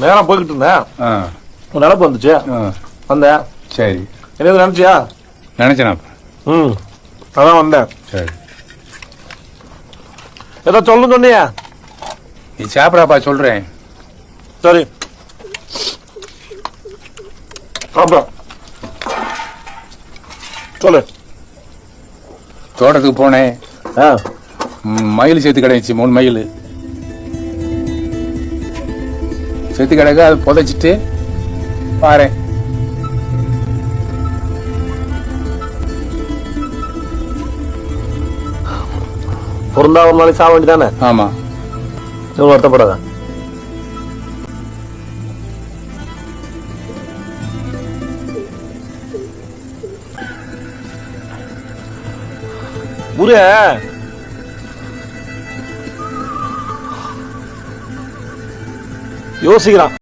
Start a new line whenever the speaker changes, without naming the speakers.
நேரம் போய்கிட்டு இருந்தேன். ஒரு நினப்பு வந்துச்சு. வந்தேன்.
சரி.
என்ன நினைச்சியா?
நினைச்சேனாப்பா.
அதான் வந்தேன்.
சரி.
ஏதோ சொல்லு சொன்னியா?
நீ சாப்பிடாப்பா சொல்றேன்.
சரி அப்புறம் சொல்லு.
தோட்டத்துக்கு போனேன். மயில் சேர்த்து கிடைச்சி 3 மயில் சேர்த்து கிடக்கு. அதை புதைச்சிட்டு பாரு.
பொருந்தா ஒரு நாளைக்கு சாக வேண்டியதானே?
ஆமா.
வருத்தப்படாத. புரிய யோசிக்கிறான்.